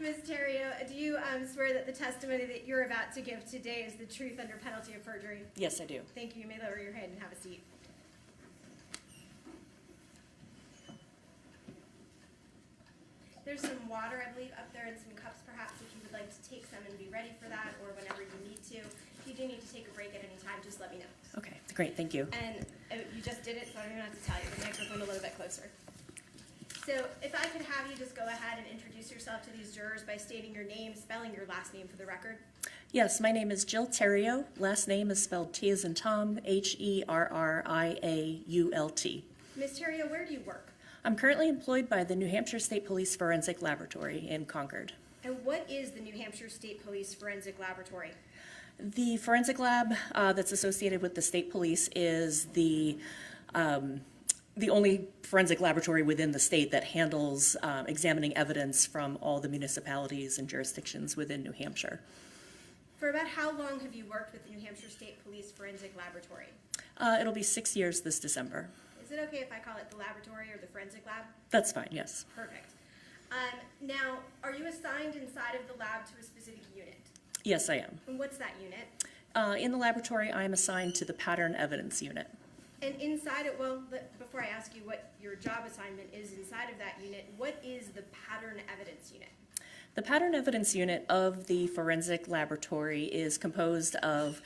Ms. Theriault, do you swear that the testimony that you're about to give today is the truth under penalty of perjury? Yes, I do. Thank you. You may lower your head and have a seat. There's some water, I believe, up there and some cups perhaps if you would like to take some and be ready for that or whenever you need to. If you do need to take a break at any time, just let me know. Okay, great, thank you. And you just did it, so I don't even have to tell you. The microphone a little bit closer. So if I could have you just go ahead and introduce yourself to these jurors by stating your name, spelling your last name for the record. Yes, my name is Jill Therriault. Last name is spelled T as in Tom, Herriault. Ms. Theriault, where do you work? I'm currently employed by the New Hampshire State Police Forensic Laboratory in Concord. And what is the New Hampshire State Police Forensic Laboratory? The forensic lab that's associated with the state police is the only forensic laboratory within the state that handles examining evidence from all the municipalities and jurisdictions within New Hampshire. For about how long have you worked with the New Hampshire State Police Forensic Laboratory? It'll be 6 years this December. Is it okay if I call it the laboratory or the forensic lab? That's fine, yes. Perfect. Now, are you assigned inside of the lab to a specific unit? Yes, I am. And what's that unit? In the laboratory, I am assigned to the pattern evidence unit. And inside it, well, before I ask you what your job assignment is inside of that unit, what is the pattern evidence unit? The pattern evidence unit of the forensic laboratory is composed of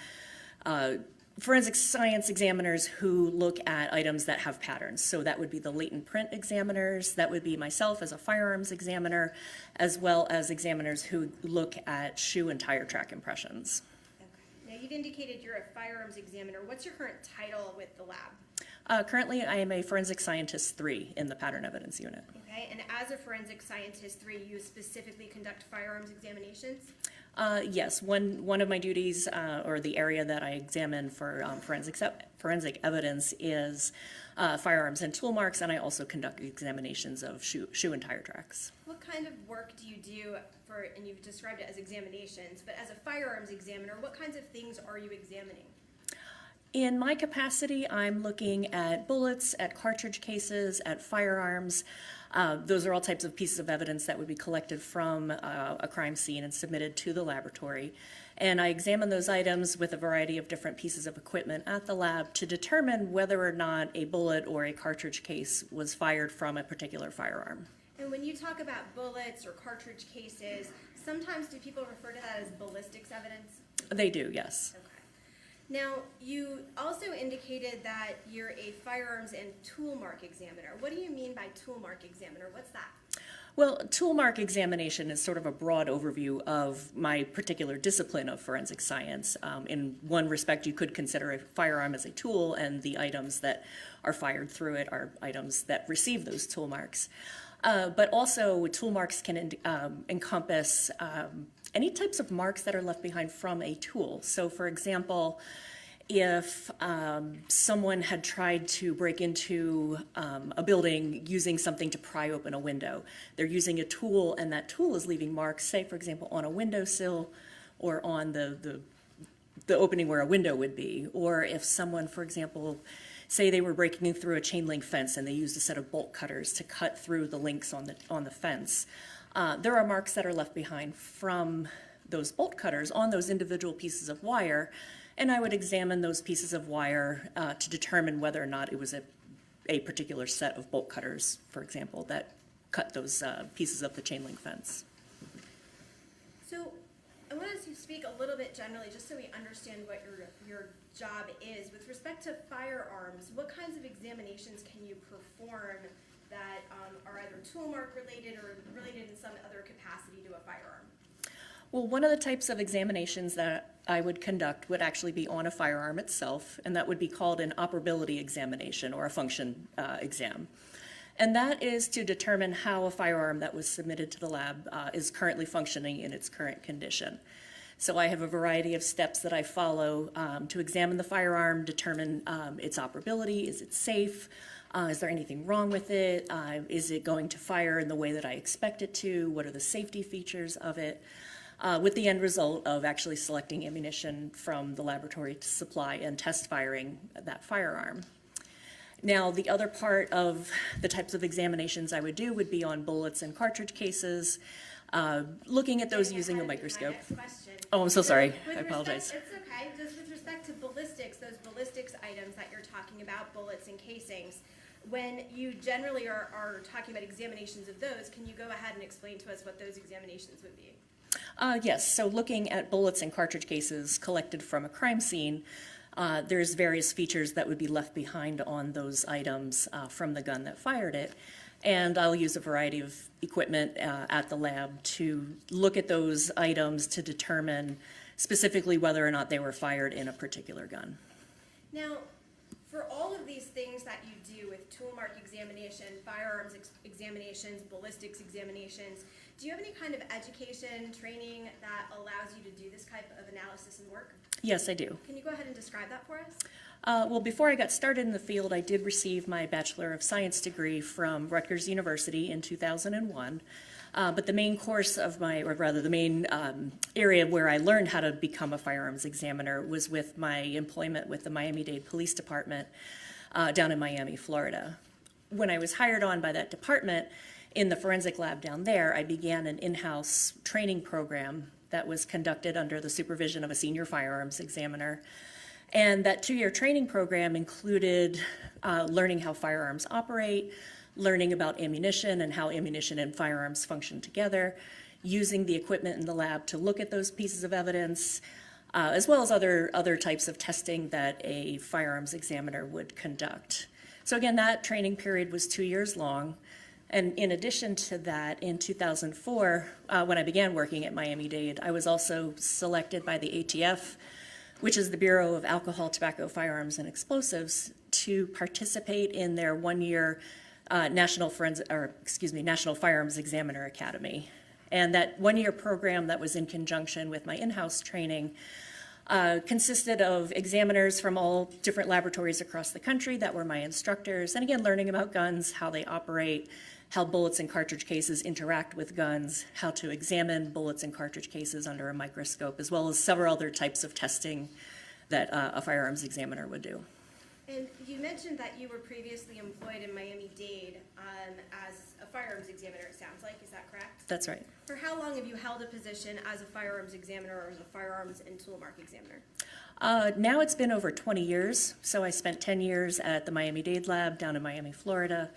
forensic science examiners who look at items that have patterns. So that would be the latent print examiners, that would be myself as a firearms examiner, as well as examiners who look at shoe and tire track impressions. Okay. Now you've indicated you're a firearms examiner. What's your current title with the lab? Currently, I am a forensic scientist 3 in the pattern evidence unit. Okay, and as a forensic scientist 3, you specifically conduct firearms examinations? Yes, one of my duties, or the area that I examine for forensic evidence is firearms and tool marks, and I also conduct examinations of shoe and tire tracks. What kind of work do you do for, and you've described it as examinations, but as a firearms examiner, what kinds of things are you examining? In my capacity, I'm looking at bullets, at cartridge cases, at firearms. Those are all types of pieces of evidence that would be collected from a crime scene and submitted to the laboratory. And I examine those items with a variety of different pieces of equipment at the lab to determine whether or not a bullet or a cartridge case was fired from a particular firearm. And when you talk about bullets or cartridge cases, sometimes do people refer to that as ballistics evidence? They do, yes. Okay. Now, you also indicated that you're a firearms and tool mark examiner. What do you mean by tool mark examiner? What's that? Well, tool mark examination is sort of a broad overview of my particular discipline of forensic science. In one respect, you could consider a firearm as a tool, and the items that are fired through it are items that receive those tool marks. But also, tool marks can encompass any types of marks that are left behind from a tool. So, for example, if someone had tried to break into a building using something to pry open a window, they're using a tool, and that tool is leaving marks, say, for example, on a windowsill or on the opening where a window would be. Or if someone, for example, say they were breaking through a chain link fence and they used a set of bolt cutters to cut through the links on the fence. There are marks that are left behind from those bolt cutters on those individual pieces of wire, and I would examine those pieces of wire to determine whether or not it was a particular set of bolt cutters, for example, that cut those pieces of the chain link fence. So I wanted to speak a little bit generally, just so we understand what your job is. With respect to firearms, what kinds of examinations can you perform that are either tool mark related or related in some other capacity to a firearm? Well, one of the types of examinations that I would conduct would actually be on a firearm itself, and that would be called an operability examination or a function exam. And that is to determine how a firearm that was submitted to the lab is currently functioning in its current condition. So I have a variety of steps that I follow to examine the firearm, determine its operability. Is it safe? Is there anything wrong with it? Is it going to fire in the way that I expect it to? What are the safety features of it? With the end result of actually selecting ammunition from the laboratory to supply and test firing that firearm. Now, the other part of the types of examinations I would do would be on bullets and cartridge cases, looking at those using a microscope. Oh, I'm so sorry. I apologize. It's okay. Just with respect to ballistics, those ballistics items that you're talking about, bullets and casings, when you generally are talking about examinations of those, can you go ahead and explain to us what those examinations would be? Yes, so looking at bullets and cartridge cases collected from a crime scene, there's various features that would be left behind on those items from the gun that fired it. And I'll use a variety of equipment at the lab to look at those items to determine specifically whether or not they were fired in a particular gun. Now, for all of these things that you do with tool mark examination, firearms examinations, ballistics examinations, do you have any kind of education, training that allows you to do this type of analysis and work? Yes, I do. Can you go ahead and describe that for us? Well, before I got started in the field, I did receive my Bachelor of Science degree from Rutgers University in 2001. But the main course of the main area where I learned how to become a firearms examiner was with my employment with the Miami-Dade Police Department down in Miami, Florida. When I was hired on by that department in the forensic lab down there, I began an in-house training program that was conducted under the supervision of a senior firearms examiner. And that 2-year training program included learning how firearms operate, learning about ammunition and how ammunition and firearms function together, using the equipment in the lab to look at those pieces of evidence, as well as other types of testing that a firearms examiner would conduct. So again, that training period was 2 years long. And in addition to that, in 2004, when I began working at Miami-Dade, I was also selected by the ATF, which is the Bureau of Alcohol, Tobacco, Firearms, and Explosives, to participate in their 1-year National Firearms Examiner Academy. And that 1-year program that was in conjunction with my in-house training consisted of examiners from all different laboratories across the country that were my instructors, and again, learning about guns, how they operate, how bullets and cartridge cases interact with guns, how to examine bullets and cartridge cases under a microscope, as well as several other types of testing that a firearms examiner would do. And you mentioned that you were previously employed in Miami-Dade as a firearms examiner, it sounds like. Is that correct? That's right. For how long have you held a position as a firearms examiner or as a firearms and tool mark examiner? Now it's been over 20 years. So I spent 10 years at the Miami-Dade lab down in Miami, Florida.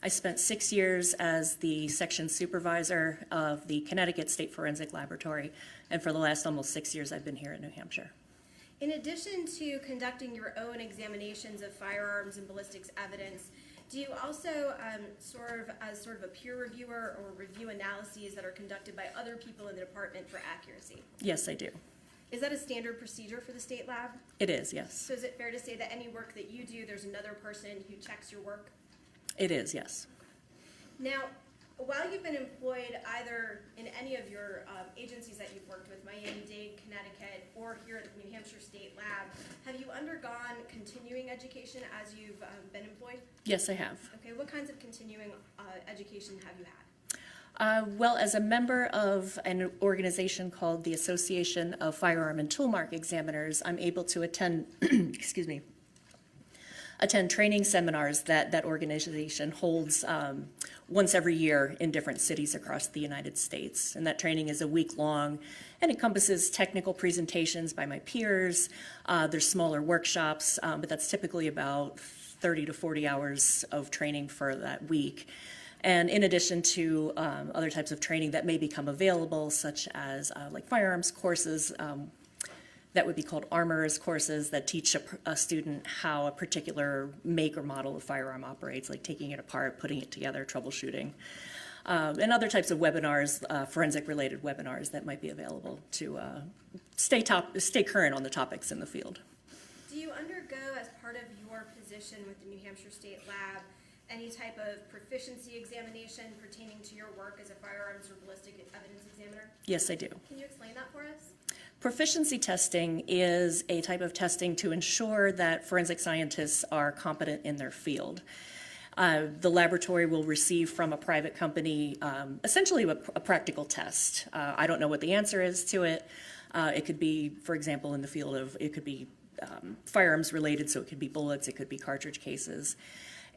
I spent 6 years as the section supervisor of the Connecticut State Forensic Laboratory. And for the last almost 6 years, I've been here in New Hampshire. In addition to conducting your own examinations of firearms and ballistics evidence, do you also serve as sort of a peer reviewer or review analyses that are conducted by other people in the department for accuracy? Yes, I do. Is that a standard procedure for the state lab? It is, yes. So is it fair to say that any work that you do, there's another person who checks your work? It is, yes. Now, while you've been employed either in any of your agencies that you've worked with, Miami-Dade, Connecticut, or here at the New Hampshire State Lab, have you undergone continuing education as you've been employed? Yes, I have. Okay, what kinds of continuing education have you had? Well, as a member of an organization called the Association of Firearm and Tool Mark Examiners, I'm able to attend, attend training seminars that organization holds once every year in different cities across the United States. And that training is a week long and encompasses technical presentations by my peers. There's smaller workshops, but that's typically about 30 to 40 hours of training for that week. And in addition to other types of training that may become available, such as like firearms courses, that would be called armorers courses that teach a student how a particular make or model of firearm operates, like taking it apart, putting it together, troubleshooting, and other types of webinars, forensic-related webinars that might be available to stay current on the topics in the field. Do you undergo, as part of your position with the New Hampshire State Lab, any type of proficiency examination pertaining to your work as a firearms or ballistic evidence examiner? Yes, I do. Can you explain that for us? Proficiency testing is a type of testing to ensure that forensic scientists are competent in their field. The laboratory will receive from a private company essentially a practical test. I don't know what the answer is to it. It could be, for example, in the field of, it could be firearms related, so it could be bullets, it could be cartridge cases.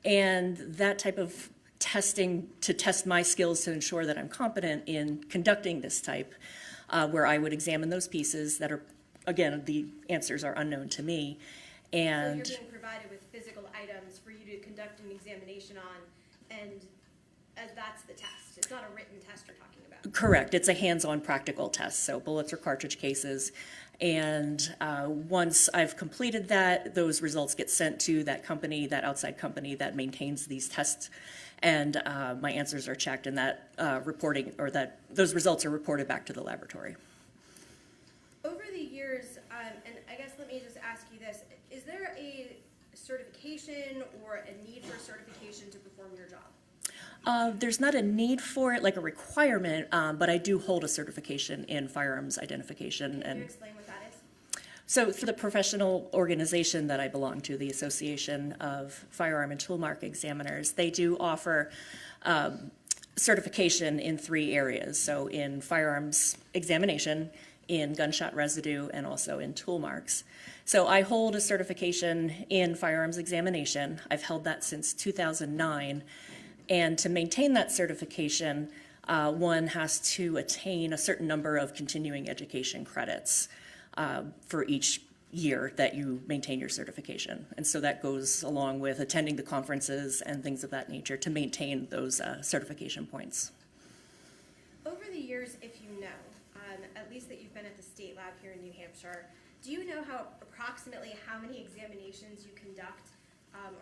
And that type of testing to test my skills to ensure that I'm competent in conducting this type, where I would examine those pieces that are, again, the answers are unknown to me. And so you're being provided with physical items for you to conduct an examination on, and that's the test. It's not a written test you're talking about. Correct. It's a hands-on practical test, so bullets or cartridge cases. And once I've completed that, those results get sent to that company, that outside company that maintains these tests, and my answers are checked, and that those results are reported back to the laboratory. Over the years, and I guess let me just ask you this, is there a certification or a need for certification to perform your job? There's not a need for it, like a requirement, but I do hold a certification in firearms identification. Can you explain what that is? So for the professional organization that I belong to, the Association of Firearm and Toolmark Examiners, they do offer certification in 3 areas. So in firearms examination, in gunshot residue, and also in tool marks. So I hold a certification in firearms examination. I've held that since 2009. And to maintain that certification, one has to attain a certain number of continuing education credits for each year that you maintain your certification. And so that goes along with attending the conferences and things of that nature to maintain those certification points. Over the years, if you know, at least that you've been at the state lab here in New Hampshire, do you know approximately how many examinations you conduct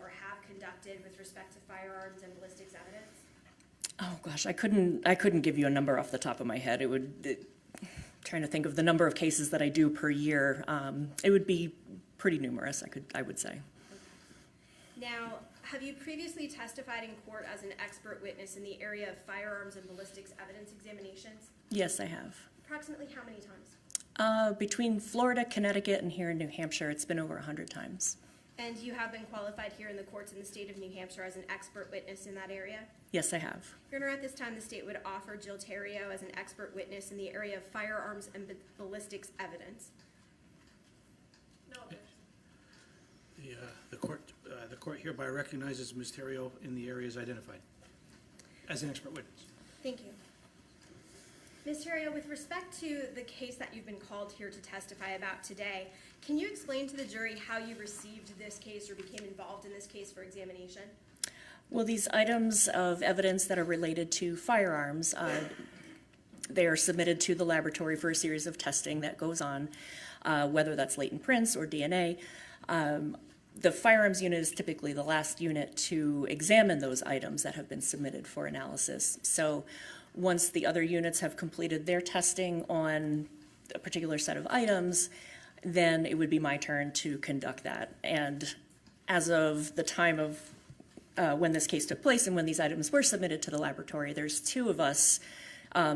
or have conducted with respect to firearms and ballistics evidence? Oh gosh, I couldn't give you a number off the top of my head. Trying to think of the number of cases that I do per year, it would be pretty numerous, I would say. Now, have you previously testified in court as an expert witness in the area of firearms and ballistics evidence examinations? Yes, I have. Approximately how many times? Between Florida, Connecticut, and here in New Hampshire, it's been over 100 times. And you have been qualified here in the courts in the state of New Hampshire as an expert witness in that area? Yes, I have. Your Honor, at this time, the state would offer Jill Therriatult as an expert witness in the area of firearms and ballistics evidence. No objection. The court hereby recognizes Ms. Therriatult in the areas identified as an expert witness. Thank you. Ms. Therriatult, with respect to the case that you've been called here to testify about today, can you explain to the jury how you received this case or became involved in this case for examination? Well, these items of evidence that are related to firearms, they are submitted to the laboratory for a series of testing that goes on, whether that's latent prints or DNA. The firearms unit is typically the last unit to examine those items that have been submitted for analysis. So once the other units have completed their testing on a particular set of items, then it would be my turn to conduct that. And as of the time of when this case took place and when these items were submitted to the laboratory, there's 2 of us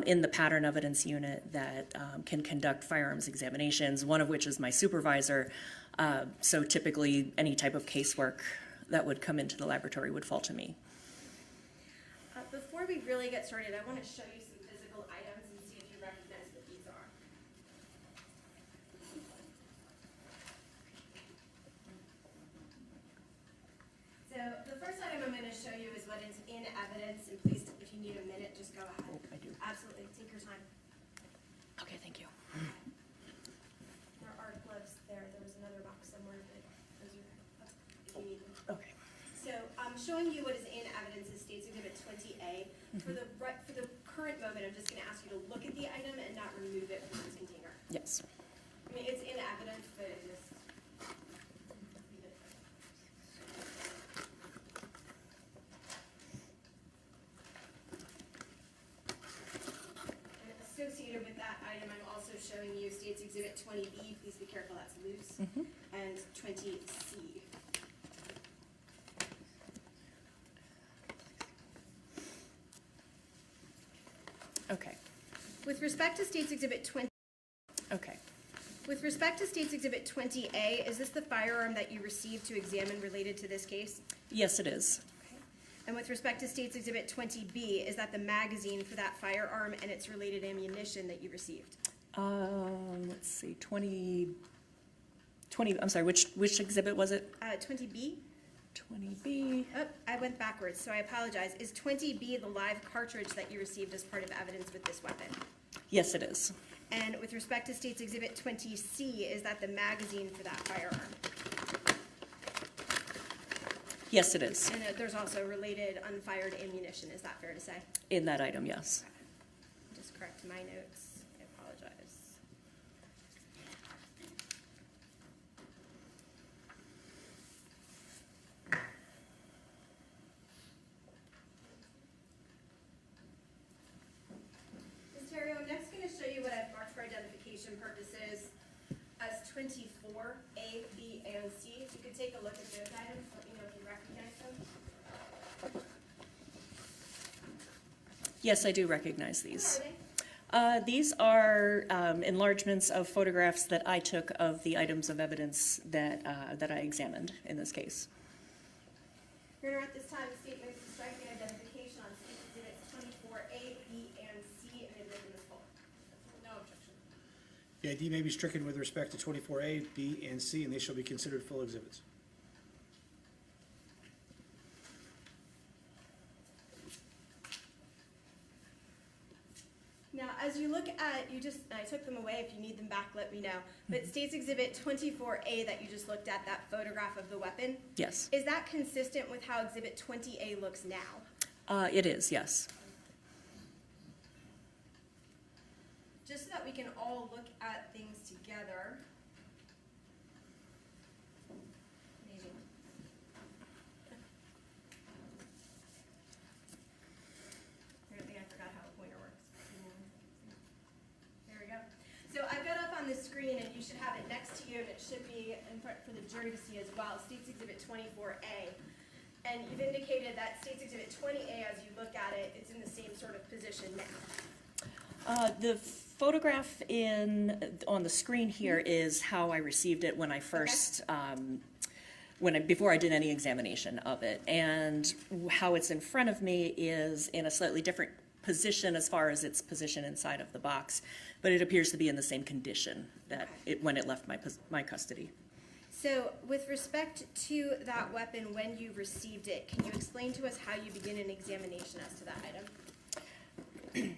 in the pattern evidence unit that can conduct firearms examinations, one of which is my supervisor. So typically any type of casework that would come into the laboratory would fall to me. Before we really get started, I want to show you some physical items and see if you recognize what these are. So the first item I'm going to show you is what is in evidence, and please, if you need a minute, just go ahead. Oh, I do. Absolutely, take your time. Okay, thank you. There are gloves there. There was another box somewhere, but those are if you need them. Okay. So I'm showing you what is in evidence is State's Exhibit 20A. For the current moment, I'm just going to ask you to look at the item and not remove it from its container. Yes. I mean, it's in evidence, but it just. And associated with that item, I'm also showing you State's Exhibit 20B. Please be careful, that's loose. And 20C. Okay. With respect to State's Exhibit 20. Okay. With respect to State's Exhibit 20A, is this the firearm that you received to examine related to this case? Yes, it is. Okay. And with respect to State's Exhibit 20B, is that the magazine for that firearm and its related ammunition that you received? Let's see, 20, I'm sorry, which exhibit was it? 20B? 20B. Oh, I went backwards, so I apologize. Is 20B the live cartridge that you received as part of evidence with this weapon? Yes, it is. And with respect to State's Exhibit 20C, is that the magazine for that firearm? Yes, it is. And there's also related unfired ammunition, is that fair to say? In that item, yes. Just correct my notes, I apologize. Ms. Terrio, I'm next going to show you what I've marked for identification purposes as 24A, B, and C. If you could take a look at those items, let me know if you recognize them. Yes, I do recognize these. What are they? These are enlargements of photographs that I took of the items of evidence that I examined in this case. Your Honor, at this time, the state moves to strike the identification on State Exhibits 24A, B, and C, and admit them as full. No objection. The ID may be stricken with respect to 24A, B, and C, and they shall be considered full exhibits. Now, as you look at, I took them away. If you need them back, let me know. But State's Exhibit 24A that you just looked at, that photograph of the weapon, Yes, is that consistent with how Exhibit 20A looks now? it is, yes. Just so that we can all look at things together. Maybe. Apparently I forgot how a pointer works. There we go. So I've got up on the screen, and you should have it next to you, and it should be in front for the jury to see as well, State's Exhibit 24A. And you've indicated that State's Exhibit 20A, as you look at it, it's in the same sort of position now. The photograph on the screen here is how I received it when I first, before I did any examination of it. And how it's in front of me is in a slightly different position as far as its position inside of the box, but it appears to be in the same condition that when it left my custody. So with respect to that weapon, when you received it, can you explain to us how you begin an examination as to that item?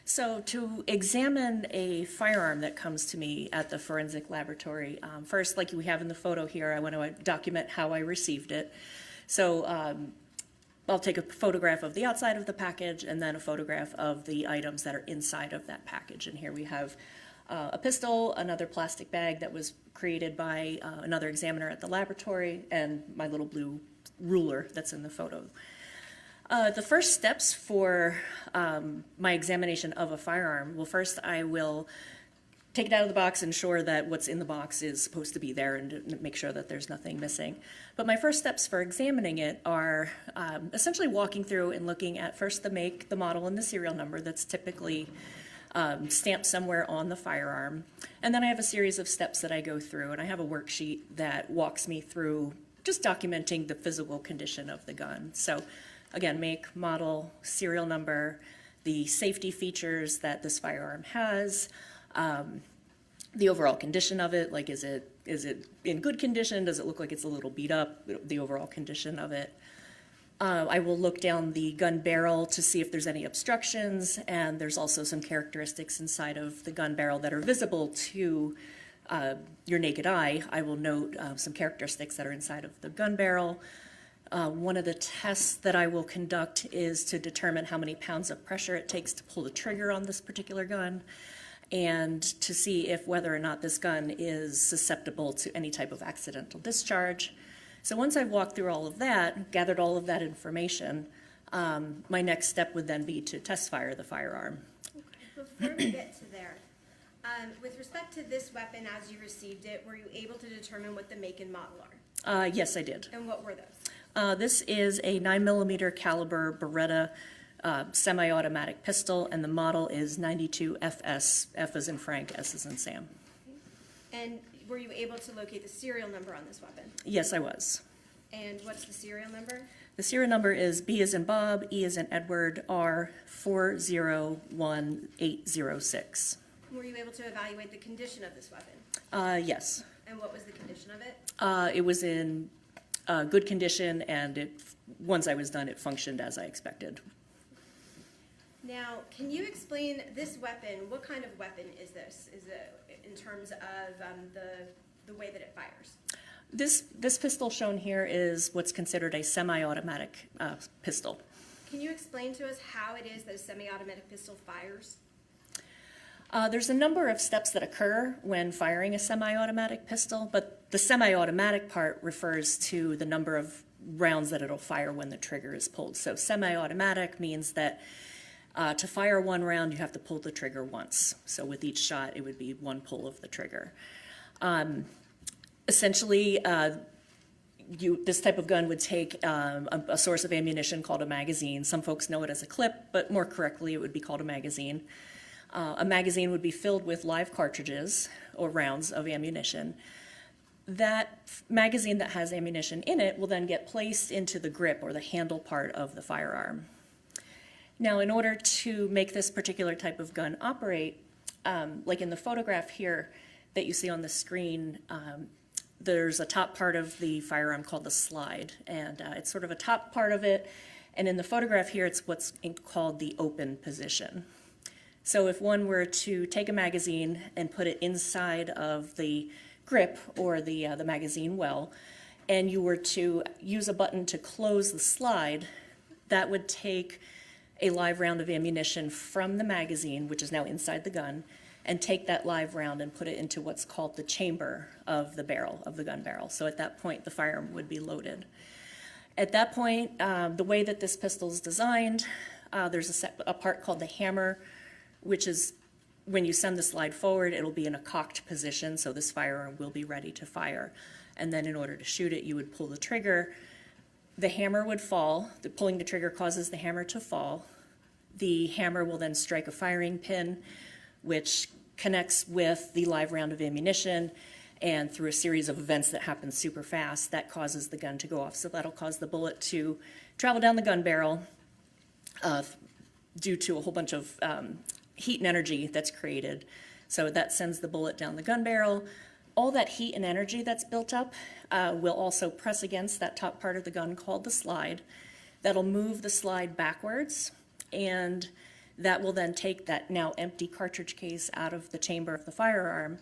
So to examine a firearm that comes to me at the forensic laboratory, first, like we have in the photo here, I want to document how I received it. So I'll take a photograph of the outside of the package and then a photograph of the items that are inside of that package. And here we have a pistol, another plastic bag that was created by another examiner at the laboratory, and my little blue ruler that's in the photo. The first steps for my examination of a firearm, well, first I will take it out of the box, ensure that what's in the box is supposed to be there, and make sure that there's nothing missing. But my first steps for examining it are essentially walking through and looking at first the make, the model, and the serial number that's typically stamped somewhere on the firearm. And then I have a series of steps that I go through, and I have a worksheet that walks me through just documenting the physical condition of the gun. So again, make, model, serial number, the safety features that this firearm has, the overall condition of it, like is it in good condition, does it look like it's a little beat up, the overall condition of it. I will look down the gun barrel to see if there's any obstructions, and there's also some characteristics inside of the gun barrel that are visible to your naked eye. I will note some characteristics that are inside of the gun barrel. One of the tests that I will conduct is to determine how many pounds of pressure it takes to pull the trigger on this particular gun, and to see if whether or not this gun is susceptible to any type of accidental discharge. So once I've walked through all of that, gathered all of that information, my next step would then be to test fire the firearm. Before we get to there, with respect to this weapon as you received it, were you able to determine what the make and model are? Yes, I did. And what were those? This is a 9mm caliber Beretta semi-automatic pistol, and the model is 92FS, F as in Frank, S as in Sam. And were you able to locate the serial number on this weapon? Yes, I was. And what's the serial number? The serial number is B as in Bob, E as in Edward, R 401806. Were you able to evaluate the condition of this weapon? Yes. And what was the condition of it? It was in good condition, and once I was done, it functioned as I expected. Now, can you explain this weapon? What kind of weapon is this? Is it in terms of the way that it fires? This pistol shown here is what's considered a semi-automatic pistol. Can you explain to us how it is that a semi-automatic pistol fires? There's a number of steps that occur when firing a semi-automatic pistol, but the semi-automatic part refers to the number of rounds that it'll fire when the trigger is pulled. So semi-automatic means that to fire one round, you have to pull the trigger once. So with each shot, it would be one pull of the trigger. Essentially, this type of gun would take a source of ammunition called a magazine. Some folks know it as a clip, but more correctly, it would be called a magazine. A magazine would be filled with live cartridges or rounds of ammunition. That magazine that has ammunition in it will then get placed into the grip or the handle part of the firearm. Now, in order to make this particular type of gun operate, like in the photograph here that you see on the screen, there's a top part of the firearm called the slide, and it's sort of a top part of it, and in the photograph here, it's what's called the open position. So if one were to take a magazine and put it inside of the grip or the magazine well, and you were to use a button to close the slide, that would take a live round of ammunition from the magazine, which is now inside the gun, and take that live round and put it into what's called the chamber of the barrel, of the gun barrel. So at that point, the firearm would be loaded. At that point, the way that this pistol is designed, there's a part called the hammer, which is when you send the slide forward, it'll be in a cocked position, so this firearm will be ready to fire. And then in order to shoot it, you would pull the trigger. The hammer would fall. Pulling the trigger causes the hammer to fall. The hammer will then strike a firing pin, which connects with the live round of ammunition, and through a series of events that happen super fast, that causes the gun to go off. So that'll cause the bullet to travel down the gun barrel due to a whole bunch of heat and energy that's created. So that sends the bullet down the gun barrel. All that heat and energy that's built up will also press against that top part of the gun called the slide. That'll move the slide backwards, and that will then take that now empty cartridge case out of the chamber of the firearm.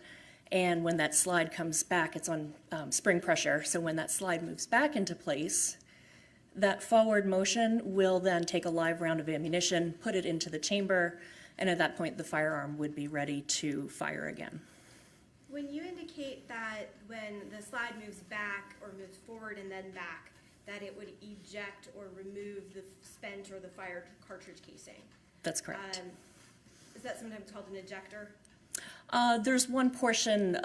And when that slide comes back, it's on spring pressure. So when that slide moves back into place, that forward motion will then take a live round of ammunition, put it into the chamber, and at that point, the firearm would be ready to fire again. When you indicate that when the slide moves back or moves forward and then back, that it would eject or remove the spent or the fired cartridge casing. That's correct. Is that sometimes called an ejector? There's one portion,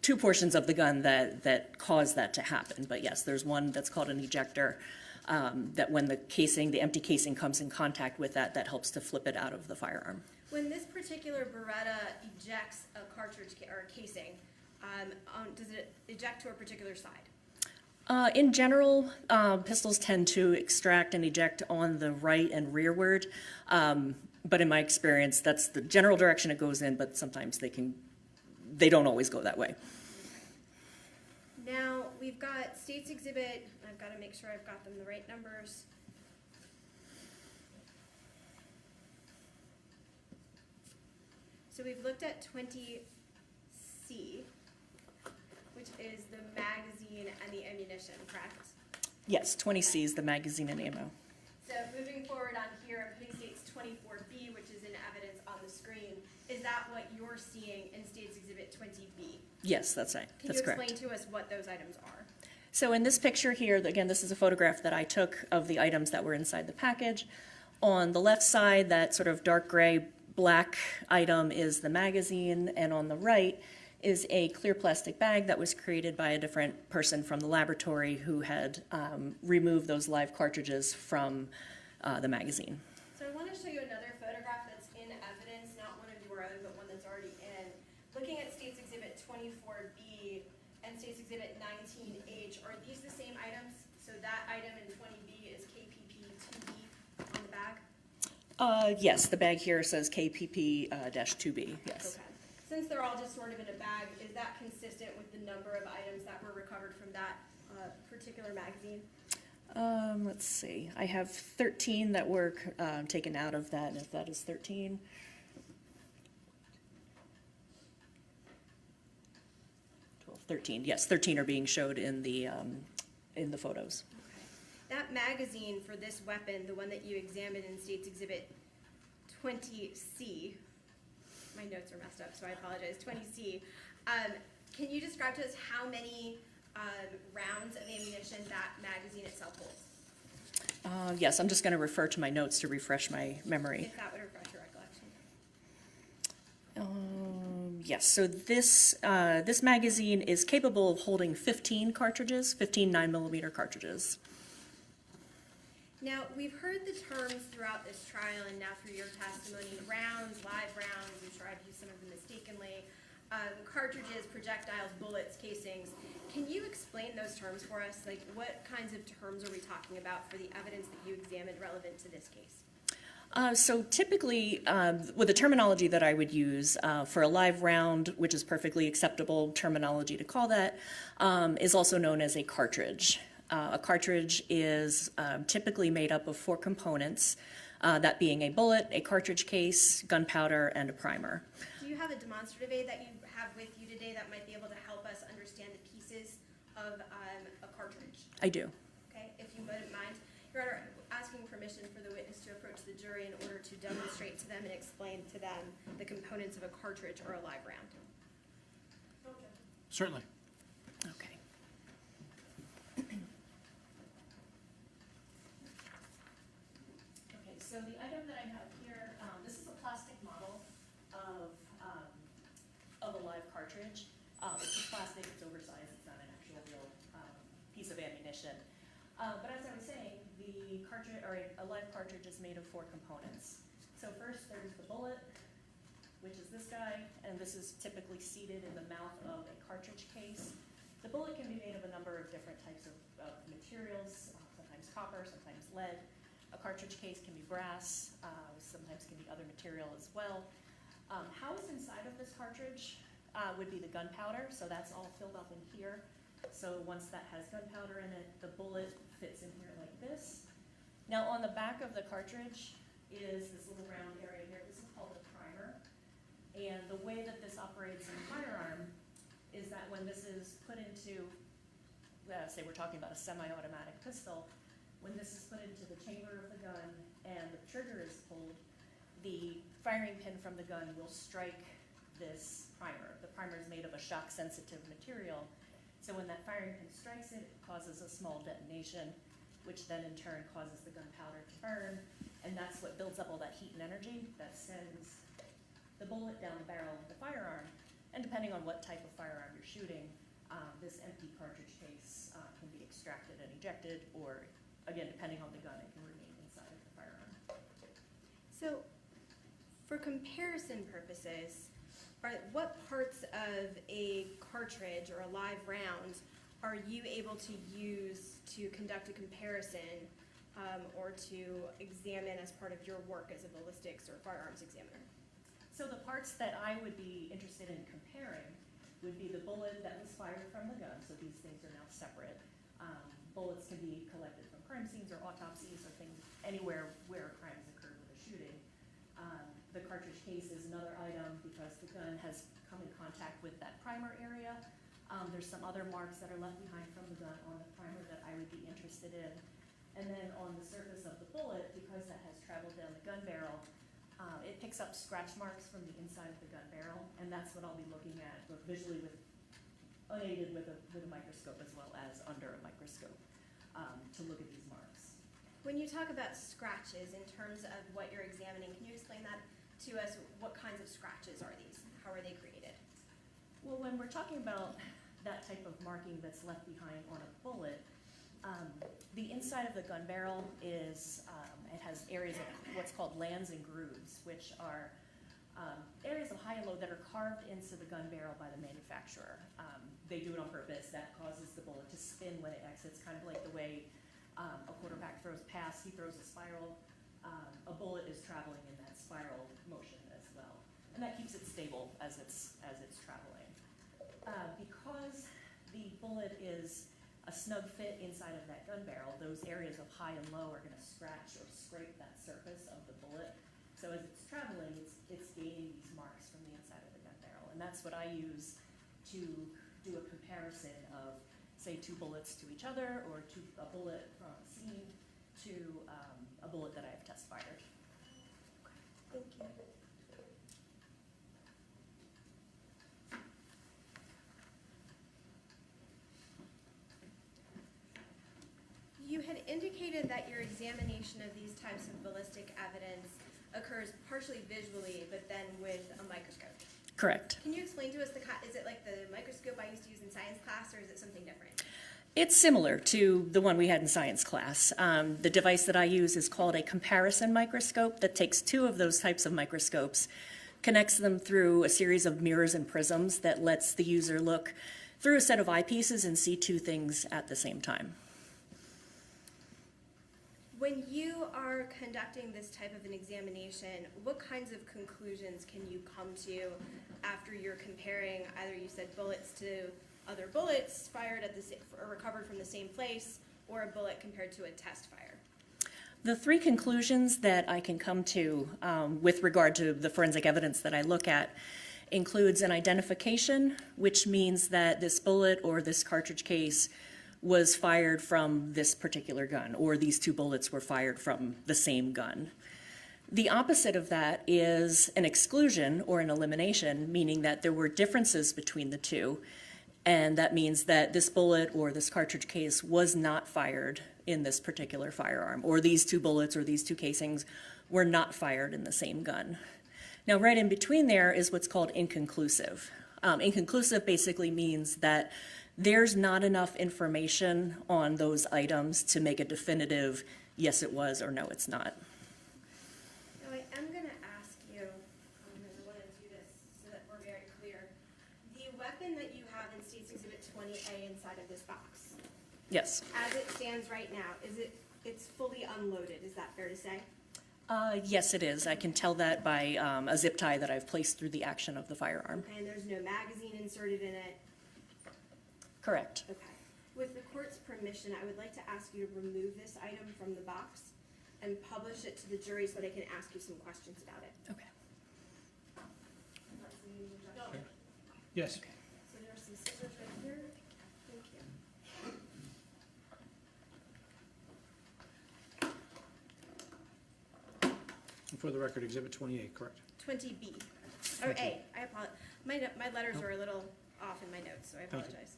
two portions of the gun that cause that to happen. But yes, there's one that's called an ejector, that when the casing, the empty casing comes in contact with that, that helps to flip it out of the firearm. When this particular Beretta ejects a cartridge or a casing, does it eject to a particular side? In general, pistols tend to extract and eject on the right and rearward. But in my experience, that's the general direction it goes in, but sometimes they don't always go that way. Now, we've got States Exhibit. I've got to make sure I've got them the right numbers. So we've looked at 20C, which is the magazine and the ammunition, correct? Yes, 20C is the magazine and ammo. So moving forward on here, I'm putting States 24B, which is in evidence on the screen. Is that what you're seeing in States Exhibit 20B? Yes, that's right. That's correct. Can you explain to us what those items are? So in this picture here, again, this is a photograph that I took of the items that were inside the package. On the left side, that sort of dark gray black item is the magazine, and on the right is a clear plastic bag that was created by a different person from the laboratory who had removed those live cartridges from the magazine. So I want to show you another photograph that's in evidence, not one of your own, but one that's already in. Looking at States Exhibit 24B and States Exhibit 19H, are these the same items? So that item in 20B is KPP-2B on the bag? Yes, the bag here says KPP-2B, yes. Okay. Since they're all just sort of in a bag, is that consistent with the number of items that were recovered from that particular magazine? Let's see. I have 13 that were taken out of that, and if that is 13. Twelve, 13. Yes, 13 are being showed in the photos. Okay. That magazine for this weapon, the one that you examined in State's Exhibit 20C, my notes are messed up, so I apologize, 20C. Can you describe to us how many rounds of ammunition that magazine itself holds? Yes, I'm just going to refer to my notes to refresh my memory. If that would refresh your recollection. Yes, so this magazine is capable of holding 15 cartridges, 15 9mm cartridges. Now, we've heard the terms throughout this trial and now through your testimony, rounds, live rounds, I'm sure I've used some of them mistakenly, cartridges, projectiles, bullets, casings. Can you explain those terms for us? Like, what kinds of terms are we talking about for the evidence that you examined relevant to this case? So typically, with the terminology that I would use for a live round, which is perfectly acceptable terminology to call that, is also known as a cartridge. A cartridge is typically made up of 4 components, that being a bullet, a cartridge case, gunpowder, and a primer. Do you have a demonstrative aid that you have with you today that might be able to help us understand the pieces of a cartridge? I do. Okay, if you wouldn't mind. Your Honor, asking permission for the witness to approach the jury in order to demonstrate to them and explain to them the components of a cartridge or a live round. Certainly. Okay. Okay, so the item that I have here, this is a plastic model of a live cartridge. It's just plastic, it's oversized, it's not an actual real piece of ammunition. But as I was saying, the cartridge, or a live cartridge, is made of 4 components. So first there's the bullet, which is this guy, and this is typically seated in the mouth of a cartridge case. The bullet can be made of a number of different types of materials, sometimes copper, sometimes lead. A cartridge case can be brass, sometimes can be other material as well. Housed inside of this cartridge would be the gunpowder, so that's all filled up in here. So once that has gunpowder in it, the bullet fits in here like this. Now on the back of the cartridge is this little round area here. This is called the primer. And the way that this operates in a firearm is that when this is put into, say we're talking about a semi-automatic pistol, when this is put into the chamber of the gun and the trigger is pulled, the firing pin from the gun will strike this primer. The primer is made of a shock-sensitive material. So when that firing pin strikes it, it causes a small detonation, which then in turn causes the gunpowder to burn, and that's what builds up all that heat and energy that sends the bullet down the barrel of the firearm. And depending on what type of firearm you're shooting, this empty cartridge case can be extracted and ejected, or again, depending on the gun, it can remain inside of the firearm. So, for comparison purposes, what parts of a cartridge or a live round are you able to use to conduct a comparison or to examine as part of your work as a ballistics or firearms examiner? So the parts that I would be interested in comparing would be the bullet that was fired from the gun, so these things are now separate. Bullets can be collected from crime scenes or autopsies or things anywhere where a crime has occurred with a shooting. The cartridge case is another item because the gun has come in contact with that primer area. There's some other marks that are left behind from the gun on the primer that I would be interested in. And then on the surface of the bullet, because that has traveled down the gun barrel, it picks up scratch marks from the inside of the gun barrel, and that's what I'll be looking at, both visually unaided with a microscope as well as under a microscope to look at these marks. When you talk about scratches in terms of what you're examining, can you explain that to us? What kinds of scratches are these? How are they created? Well, when we're talking about that type of marking that's left behind on a bullet, the inside of the gun barrel is, it has areas of what's called lands and grooves, which are areas of high and low that are carved into the gun barrel by the manufacturer. They do it on purpose. That causes the bullet to spin when it exits, kind of like the way a quarterback throws pass, he throws a spiral. A bullet is traveling in that spiral motion as well. And that keeps it stable as it's traveling. Because the bullet is a snug fit inside of that gun barrel, those areas of high and low are gonna scratch or scrape that surface of the bullet. So as it's traveling, it's gaining these marks from the inside of the gun barrel. And that's what I use to do a comparison of, say, two bullets to each other, or to a bullet from a scene to a bullet that I have test fired. Thank you. You had indicated that your examination of these types of ballistic evidence occurs partially visually, but then with a microscope. Correct. Can you explain to us is it like the microscope I used to use in science class, or is it something different? It's similar to the one we had in science class. The device that I use is called a comparison microscope that takes two of those types of microscopes, connects them through a series of mirrors and prisms that lets the user look through a set of eyepieces and see two things at the same time. When you are conducting this type of an examination, what kinds of conclusions can you come to after you're comparing, either you said bullets to other bullets fired at or recovered from the same place, or a bullet compared to a test fire? The three conclusions that I can come to with regard to the forensic evidence that I look at includes an identification, which means that this bullet or this cartridge case was fired from this particular gun, or these two bullets were fired from the same gun. The opposite of that is an exclusion or an elimination, meaning that there were differences between the two, and that means that this bullet or this cartridge case was not fired in this particular firearm, or these two bullets or these two casings were not fired in the same gun. Now, right in between there is what's called inconclusive. Inconclusive basically means that there's not enough information on those items to make a definitive yes it was or no it's not. Now, I am going to ask you, and I want to do this so that we're very clear. The weapon that you have in State's Exhibit 20A inside of this box, Yes. as it stands right now, it's fully unloaded, is that fair to say? Yes, it is. I can tell that by a zip tie that I've placed through the action of the firearm. Okay, and there's no magazine inserted in it? Correct. Okay. With the court's permission, I would like to ask you to remove this item from the box and publish it to the jury so they can ask you some questions about it. Okay. Yes. So there are some scissors right here. Thank you. And for the record, Exhibit 28, correct? 20B. Or A. I apologize. My letters are a little off in my notes, so I Thank you. apologize.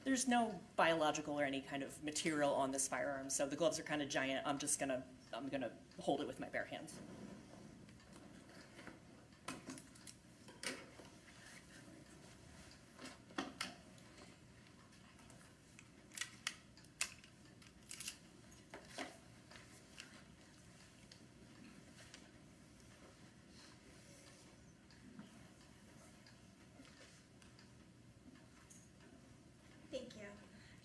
There's no biological or any kind of material on this firearm, so the gloves are kind of giant. I'm gonna hold it with my bare hands. Thank you.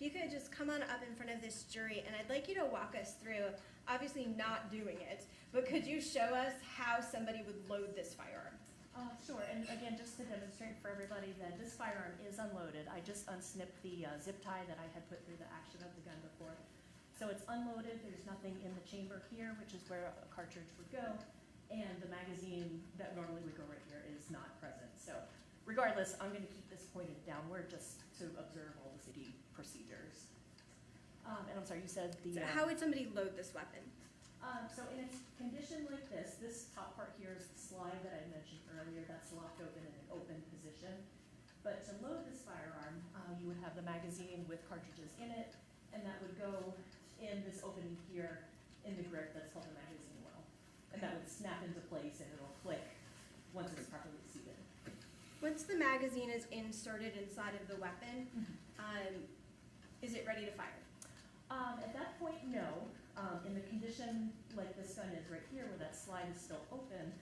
If you could just come on up in front of this jury, and I'd like you to walk us through, obviously not doing it, but could you show us how somebody would load this firearm? Sure, and again, just to demonstrate for everybody that this firearm is unloaded, I just unsnipped the zip tie that I had put through the action of the gun before. So it's unloaded, there's nothing in the chamber here, which is where a cartridge would go, and the magazine that normally would go right here is not present. So regardless, I'm gonna keep this pointed downward just to observe all the city procedures. And I'm sorry, you said the... So how would somebody load this weapon? So in its condition like this top part here is the slide that I mentioned earlier, that's locked open in an open position. But to load this firearm, you would have the magazine with cartridges in it, and that would go in this opening here in the grip that's called the magazine well. And that would snap into place and it'll click once it's properly seated. Once the magazine is inserted inside of the weapon, is it ready to fire? At that point, no. In the condition like this gun is right here, where that slide is still open,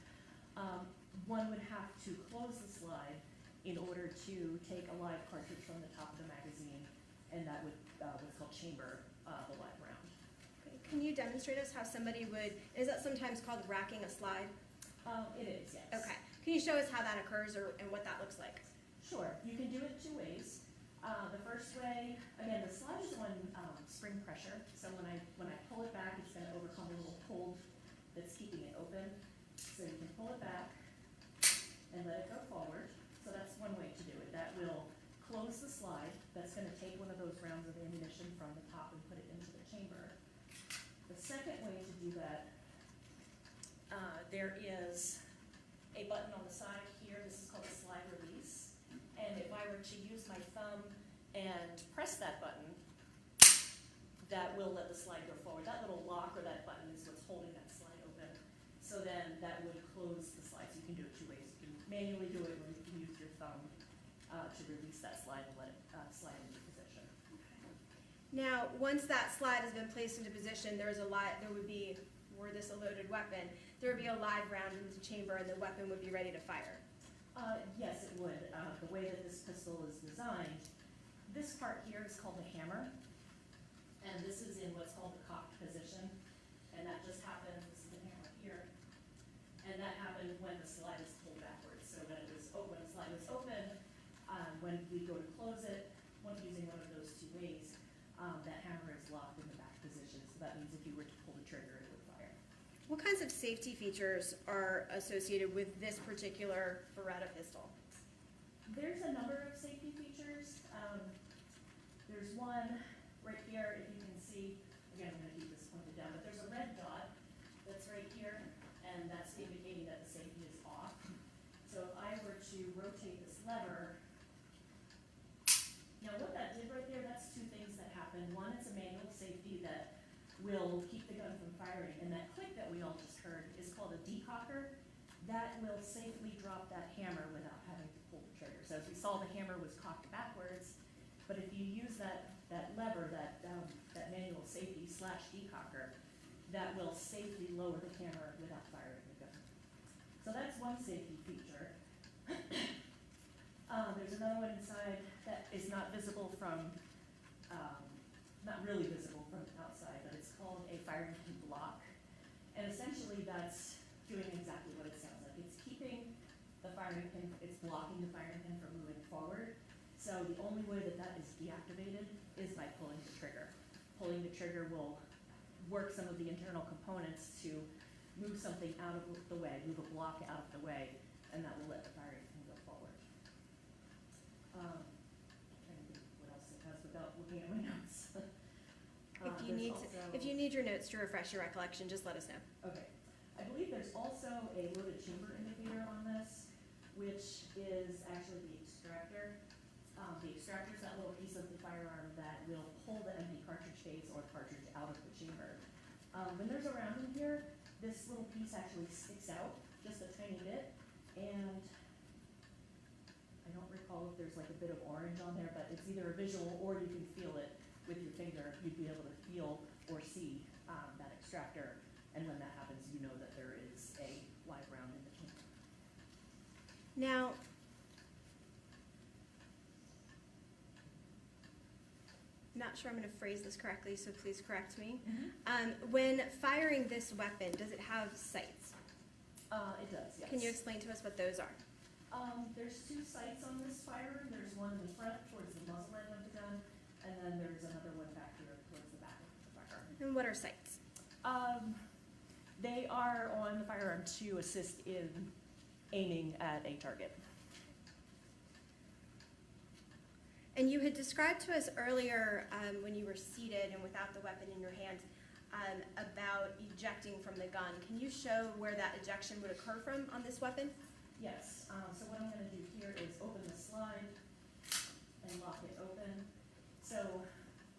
one would have to close the slide in order to take a live cartridge from the top of the magazine, and that would what's called chamber the live round. Okay. Can you demonstrate us how somebody would, is that sometimes called racking a slide? It is, yes. Okay. Can you show us how that occurs and what that looks like? Sure, you can do it two ways. The first way, again, the slide is on spring pressure, so when I pull it back, it's going to overcome a little hold that's keeping it open. So you can pull it back and let it go forward. So that's one way to do it. That will close the slide. That's going to take one of those rounds of ammunition from the top and put it into the chamber. The second way to do that, there is a button on the side here. This is called a slide release. And if I were to use my thumb and press that button, that will let the slide go forward. That little lock or that button is what's holding that slide open. So then that would close the slide. So you can do it two ways. You can manually do it, or you can use your thumb to release that slide and let it slide into position. Now, once that slide has been placed into position, there would be, were this a loaded weapon, there would be a live round into the chamber and the weapon would be ready to fire. Yes, it would. The way that this pistol is designed, this part here is called the hammer, and this is in what's called the cocked position, and that just happens, this is the hammer here, and that happened when the slide is pulled backwards. So when the slide was open, when we go to close it, using one of those two ways, that hammer is locked in the back position, so that means if you were to pull the trigger, it would fire. What kinds of safety features are associated with this particular Beretta pistol? There's a number of safety features. There's one right here, if you can see, again, I'm going to keep this pointed down, but there's a red dot that's right here, and that's indicating that the safety is off. So if I were to rotate this lever, now what that did right there, that's two things that happen. One, it's a manual safety that will keep the gun from firing, and that click that we all just heard is called a decocker. That will safely drop that hammer without having to pull the trigger. So as we saw, the hammer was cocked backwards, but if you use that lever, that manual safety / decocker, that will safely lower the hammer without firing the gun. So that's one safety feature. There's another one inside that is not visible from, not really visible from outside, but it's called a firing pin block. And essentially that's doing exactly what it sounds like. It's keeping the firing pin, it's blocking the firing pin from moving forward. So the only way that that is deactivated is by pulling the trigger. Pulling the trigger will work some of the internal components to move something out of the way, move a block out of the way, and that will let the firing pin go forward. I'm trying to think what else it has without looking at my notes. If you need your notes to refresh your recollection, just let us know. Okay. I believe there's also a loaded chamber indicator on this, which is actually the extractor. The extractor is that little piece of the firearm that will pull the empty cartridge case or cartridge out of the chamber. When there's a round in here, this little piece actually sticks out just a tiny bit, and I don't recall if there's like a bit of orange on there, but it's either a visual or you can feel it with your finger. You'd be able to feel or see that extractor, and when that happens, you know that there is a live round in the chamber. Now, not sure I'm going to phrase this correctly, so please correct me. When firing this weapon, does it have sights? It does, yes. Can you explain to us what those are? There's two sights on this firearm. There's one in the front towards the muzzle end of the gun, and then there's another one back here towards the back of the firearm. And what are sights? They are on the firearm to assist in aiming at a target. And you had described to us earlier when you were seated and without the weapon in your hand about ejecting from the gun. Can you show where that ejection would occur from on this weapon? Yes. So what I'm going to do here is open the slide and lock it open. So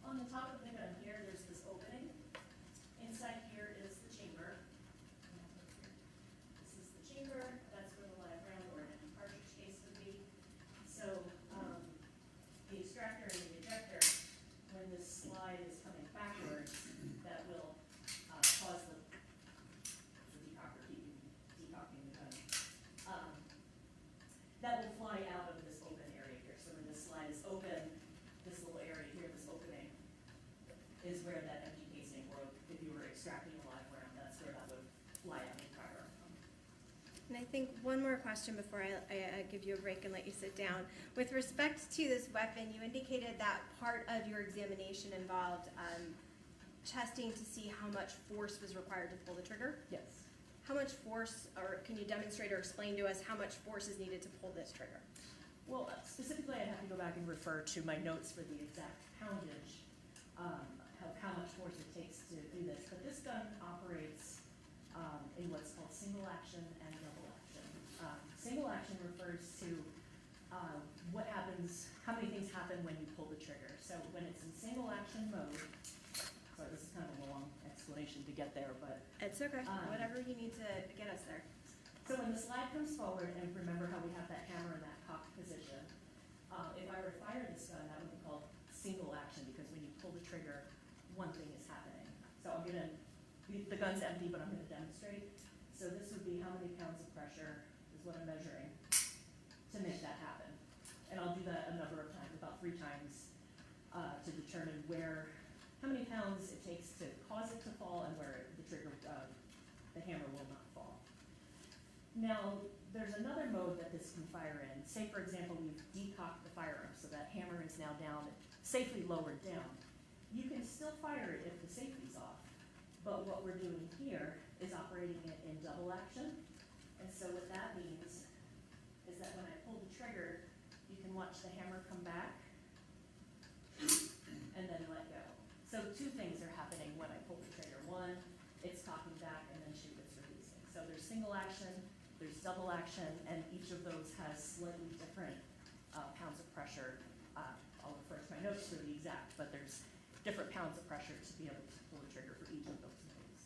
on the top of the gun here, there's this opening. Inside here is the chamber. This is the chamber. That's where the live round or an cartridge case would be. So the extractor and the ejector, when this slide is coming backwards, that will cause the decocker, decocking the gun. That will fly out of this open area here. So when this slide is open, the think one more question before I give you a break and let you sit down. With respect to this weapon, you indicated that part of your examination involved testing to see how much force was required to pull the trigger. Yes. How much force, or can you demonstrate or explain to us how much force is needed to pull this trigger? Well, specifically, I'd have to go back and refer to my notes for the exact poundage of how much force it takes to do this. But this gun operates in what's called single action and double action. Single action refers to what happens, how many things happen when you pull the trigger. So when it's in single action mode, sorry, this is kind of a long explanation to get there, but It's okay, whatever you need to get us there. so when the slide comes forward, and remember how we have that hammer in that cocked position, if I were to fire this gun, that would be called single action, because when you pull the trigger, one thing is happening. So I'm gonna, the gun's empty, but I'm gonna demonstrate. So this would be how many pounds of pressure is what I'm measuring to make that happen. And I'll do that a number of times, about 3 times, to determine how many pounds it takes to cause it to fall and where the trigger, the hammer will not fall. Now, there's another mode that this can fire in. Say, for example, we've decocked the firearm, so that hammer is now down, safely lowered down. You can still fire it if the safety's off, but what we're doing here is operating it in double action. And so what that means is that when I pull the trigger, you can watch the hammer come back and then let go. So 2 things are happening when I pull the trigger. One, it's cocking back, and then shoot, it's releasing. So there's single action, there's double action, and each of those has slightly different pounds of pressure. I'll refer to my notes for the exact, but there's different pounds of pressure to be able to pull the trigger for each of those modes.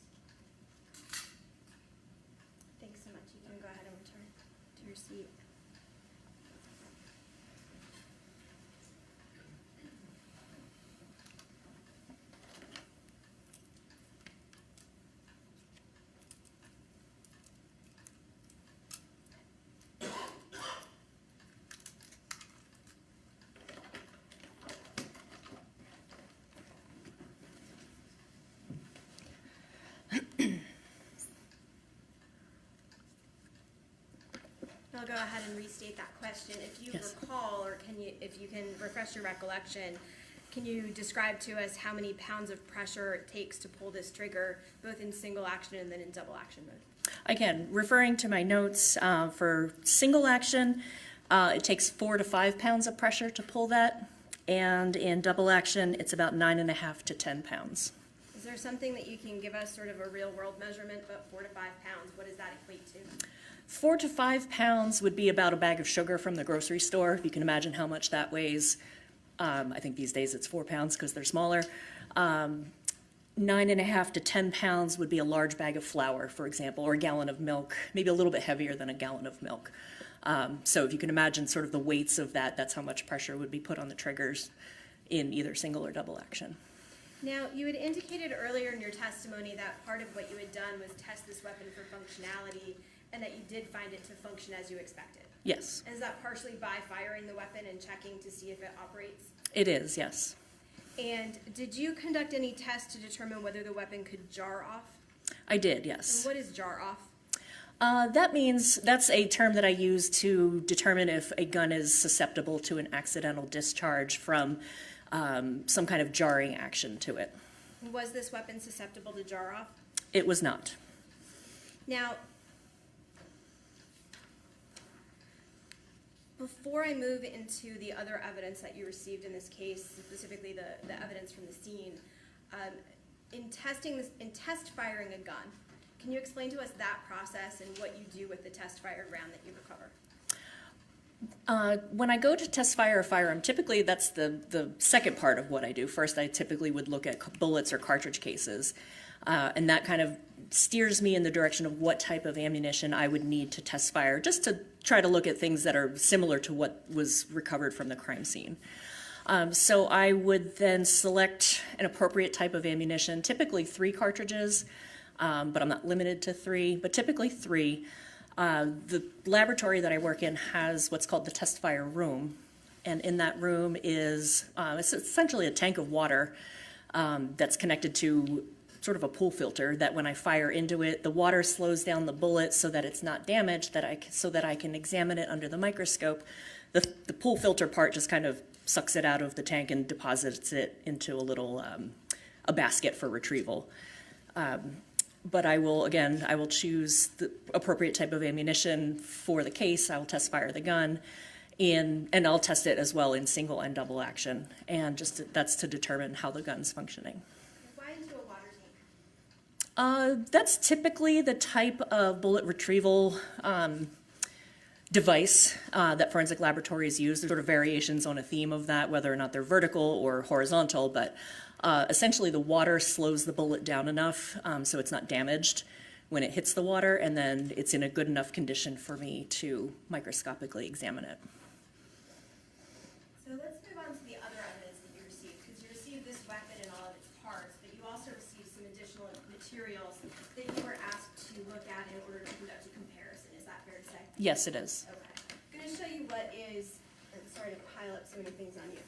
Thanks so much. You can go ahead and return to your seat. I'll go ahead and restate that question. If you Yes. recall, or if you can refresh your recollection, can you describe to us how many pounds of pressure it takes to pull this trigger, both in single action and then in double action mode? Again, referring to my notes, for single action, it takes 4 to 5 pounds of pressure to pull that, and in double action, it's about 9.5 to 10 pounds. Is there something that you can give us, sort of a real-world measurement, but 4 to 5 pounds, what does that equate to? 4 to 5 pounds would be about a bag of sugar from the grocery store. You can imagine how much that weighs. I think these days it's 4 pounds because they're smaller. 9.5 to 10 pounds would be a large bag of flour, for example, or a gallon of milk, maybe a little bit heavier than a gallon of milk. So if you can imagine sort of the weights of that, that's how much pressure would be put on the triggers in either single or double action. Now, you had indicated earlier in your testimony that part of what you had done was test this weapon for functionality, and that you did find it to function as you expected. Yes, Is that partially by firing the weapon and checking to see if it operates? it is, yes. And did you conduct any tests to determine whether the weapon could jar off? I did, And yes. what is jar off? That means, that's a term that I use to determine if a gun is susceptible to an accidental discharge from some kind of jarring action to it. Was this weapon susceptible to jar off? It was not. Now, before I move into the other evidence that you received in this case, specifically the evidence from the scene, in test firing a gun, can you explain to us that process and what you do with the test fired round that you recover? When I go to test fire a firearm, typically that's the second part of what I do. First, I typically would look at bullets or cartridge cases, and that kind of steers me in the direction of what type of ammunition I would need to test fire, just to try to look at things that are similar to what was recovered from the crime scene. So I would then select an appropriate type of ammunition, typically 3 cartridges, but I'm not limited to 3, but typically 3. The laboratory that I work in has what's called the test fire room, and in that room is it's essentially a tank of water that's connected to sort of a pull filter that when I fire into it, the water slows down the bullet so that it's not damaged, so that I can examine it under the microscope. The pull filter part just kind of sucks it out of the tank and deposits it into a little a basket for retrieval. But I will choose the appropriate type of ammunition for the case. I will test fire the gun, and I'll test it as well in single and double action. And that's to determine how the gun's functioning. Why into a water tank? That's typically the type of bullet retrieval device that forensic laboratories use. There's sort of variations on a theme of that, whether or not they're vertical or horizontal, but essentially the water slows the bullet down enough so it's not damaged when it hits the water, and then it's in a good enough condition for me to microscopically examine it. So let's move on to the other evidence that you received, because you received this weapon and all of its parts, but you also received some additional materials that you were asked to look at in order to conduct a comparison. Is that fair to say? Yes, it is. Okay. I'm going to show you what is, I'm sorry to pile up so many things on you.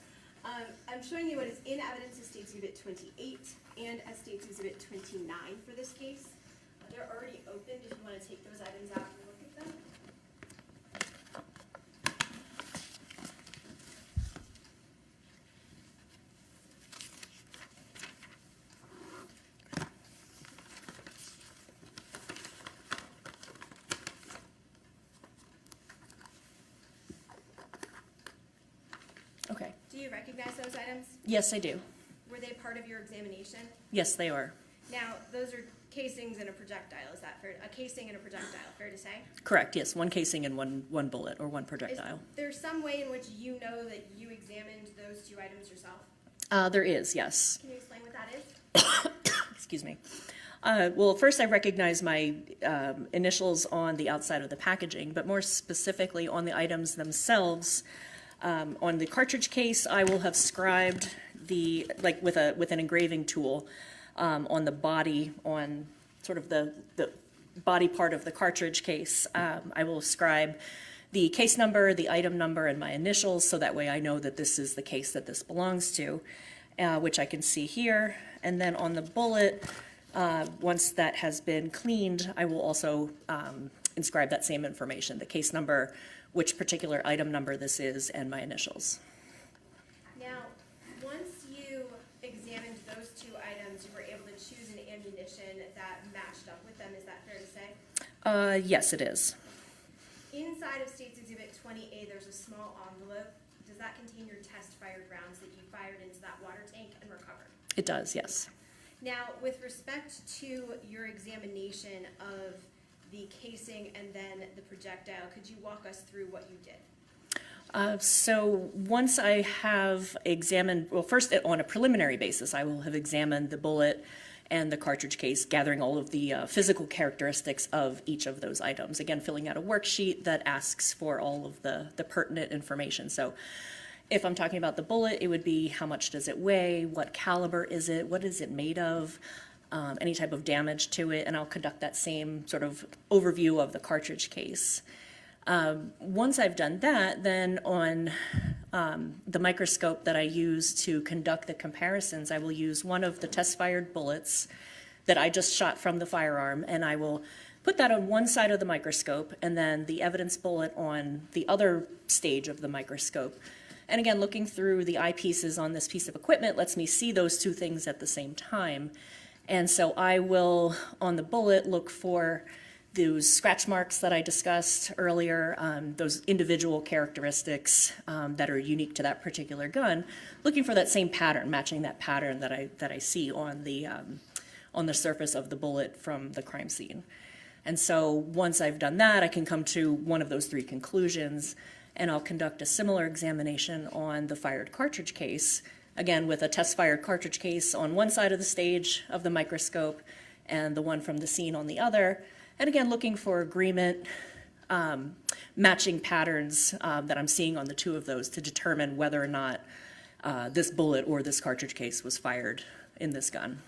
I'm showing you what is in evidence as State's Exhibit 28 and as State's Exhibit 29 for this case. They're already opened if you want to take those items out and look at them. Okay. Do you recognize those items? Yes, I do. Were they part of your examination? Yes, they are. Now, those are casings and a projectile. Is that fair? A casing and a projectile, fair to say? Correct, yes. One casing and one bullet or one Is projectile. there some way in which you know that you examined those two items yourself? There is, yes. Can you explain what that is? Excuse me. Well, first I recognize my initials on the outside of the packaging, but more specifically on the items themselves. On the cartridge case, I will have scribed with an engraving tool on the body, on sort of the body part of the cartridge case. I will scribe the case number, the item number, and my initials, so that way I know that this is the case that this belongs to, which I can see here. And then on the bullet, once that has been cleaned, I will also inscribe that same information, the case number, which particular item number this is, and my initials. Now, once you examined those two items, you were able to choose an ammunition that matched up with them. Is that fair to say? Yes, it is. Inside of State's Exhibit 20A, there's a small envelope. Does that contain your test-fired rounds that you fired into that water tank and recovered? It does, yes. Now, with respect to your examination of the casing and then the projectile, could you walk us through what you did? So once I have examined, well, first on a preliminary basis, I will have examined the bullet and the cartridge case, gathering all of the physical characteristics of each of those items. Again, filling out a worksheet that asks for all of the pertinent information. So if I'm talking about the bullet, it would be how much does it weigh, what caliber is it, what is it made of, any type of damage to it, and I'll conduct that same sort of overview of the cartridge case. Once I've done that, then on the microscope that I use to conduct the comparisons, I will use one of the test-fired bullets that I just shot from the firearm, and I will put that on one side of the microscope, and then the evidence bullet on the other stage of the microscope. And again, looking through the eyepieces on this piece of equipment lets me see those two things at the same time. And so I will, on the bullet, look for those scratch marks that I discussed earlier, those individual characteristics that are unique to that particular gun, looking for that same pattern, matching that pattern that I see on the surface of the bullet from the crime scene. And so once I've done that, I can come to one of those three conclusions, and I'll conduct a similar examination on the fired cartridge case, again with a test-fired cartridge case on one side of the stage of the microscope and the one from the scene on the other. And again, looking for agreement, matching patterns that I'm seeing on the two of those to determine whether or not this bullet or this cartridge case was fired in this gun.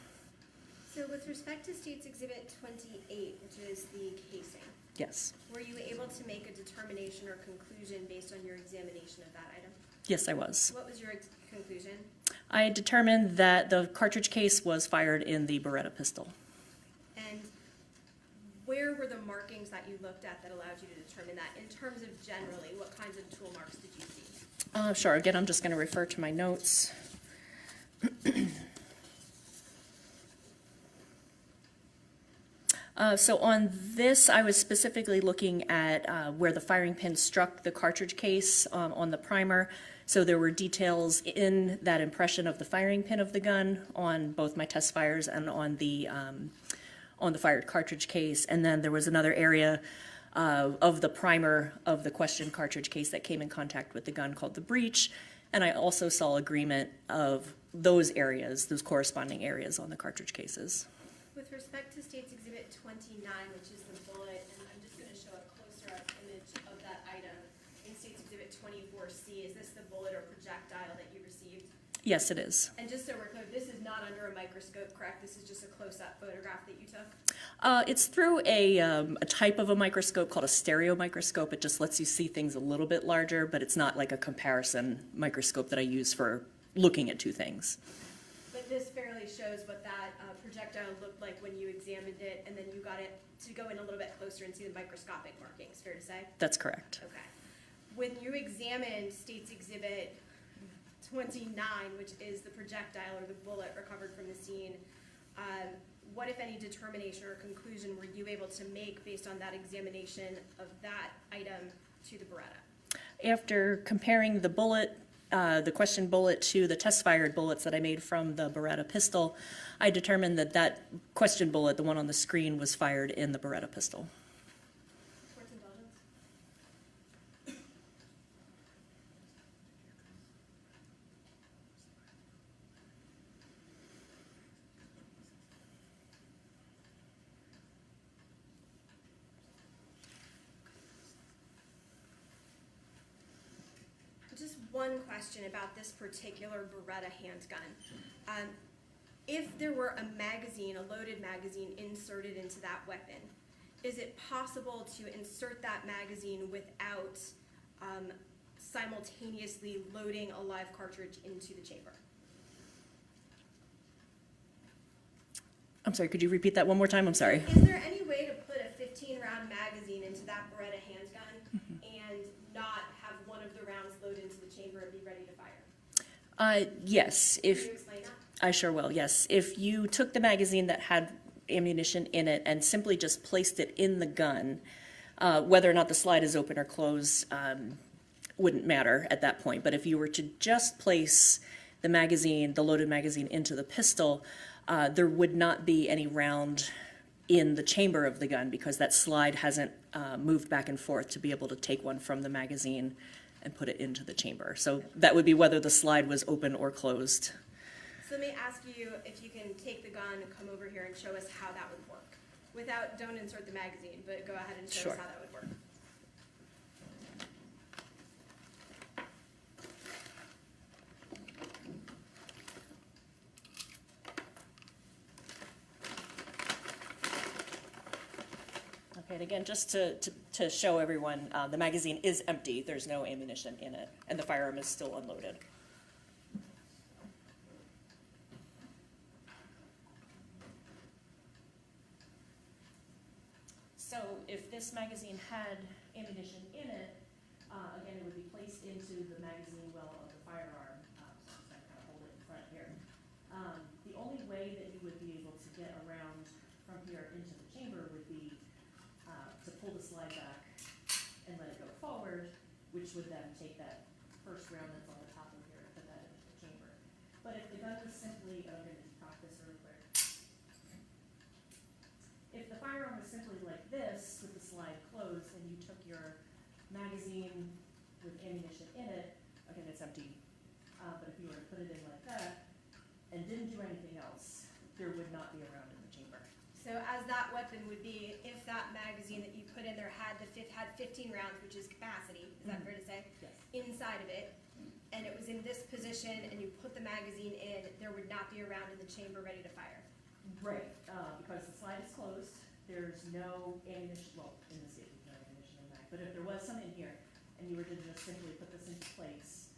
So with respect to State's Exhibit 28, which is the casing, Yes. were you able to make a determination or conclusion based on your examination of that item? Yes, I was. What was your conclusion? I determined that the cartridge case was fired in the Beretta pistol. And where were the markings that you looked at that allowed you to determine that? In terms of generally, what kinds of tool marks did you see? Sure, again, I'm just going to refer to my notes. So on this, I was specifically looking at where the firing pin struck the cartridge case on the primer. So there were details in that impression of the firing pin of the gun on both my test fires and on the fired cartridge case. And then there was another area of the primer of the question cartridge case that came in contact with the gun called the breech. And I also saw agreement of those areas, those corresponding areas on the cartridge cases. With respect to State's Exhibit 29, which is the bullet, and I'm just going to show a closer-up image of that item. In State's Exhibit 24C, is this the bullet or projectile that you received? Yes, it is. And just so we're clear, this is not under a microscope, correct? This is just a close-up photograph that you took? It's through a type of a microscope called a stereo microscope. It just lets you see things a little bit larger, but it's not like a comparison microscope that I use for looking at two things. But this fairly shows what that projectile looked like when you examined it, and then you got it to go in a little bit closer and see the microscopic markings, fair to say? That's correct. Okay. When you examined State's Exhibit 29, which is the projectile or the bullet recovered from the scene, what, if any, determination or conclusion were you able to make based on that examination of that item to the Beretta? After comparing the bullet, the question bullet to the test-fired bullets that I made from the Beretta pistol, I determined that that question bullet, the one on the screen, was fired in the Beretta pistol. Court's indulgence? Just one question about this particular Beretta handgun. If there were a magazine, a loaded magazine, inserted into that weapon, is it possible to insert that magazine without simultaneously loading a live cartridge into the chamber? I'm sorry, could you repeat that one more time? I'm sorry. Is there any way to put a 15-round magazine into that Beretta handgun and not have one of the rounds load into the chamber and be ready to fire? Yes. Can you explain that? I sure will, yes. If you took the magazine that had ammunition in it and simply just placed it in the gun, whether or not the slide is open or closed wouldn't matter at that point. But if you were to just place the magazine, the loaded magazine, into the pistol, there would not be any round in the chamber of the gun because that slide hasn't moved back and forth to be able to take one from the magazine and put it into the chamber. So that would be whether the slide was open or closed. So let me ask you if you can take the gun and come over here and show us how that would work. Don't insert the magazine, but go ahead and show us how that would work. Okay, and again, just to show everyone, the magazine is empty. There's no ammunition in it, and the firearm is still unloaded. So if this magazine had ammunition in it, again, it would be placed into the magazine well of the firearm. So I'm just going to kind of hold it in front here. The only way that you would be able to get around from here into the chamber would be to pull the slide back and let it go forward, which would then take that first round that's on the top of here and put that into the chamber. But if the gun was simply, I'm going to talk this really quick. If the firearm was simply like this, with the slide closed, and you took your magazine with ammunition in it, again, it's empty. But if you were to put it in like that and didn't do anything else, there would not be a round in the chamber. So as that weapon would be, if that magazine that you put in there had 15 rounds, which is capacity, is that fair to say? Yes. Inside of it, and it was in this position, and you put the magazine in, there would not be a round in the chamber ready to fire. Right, because the slide is closed, there's no ammunition, well, in this case, there's no ammunition in that, but if there was some in here, and you were to just simply put this into place,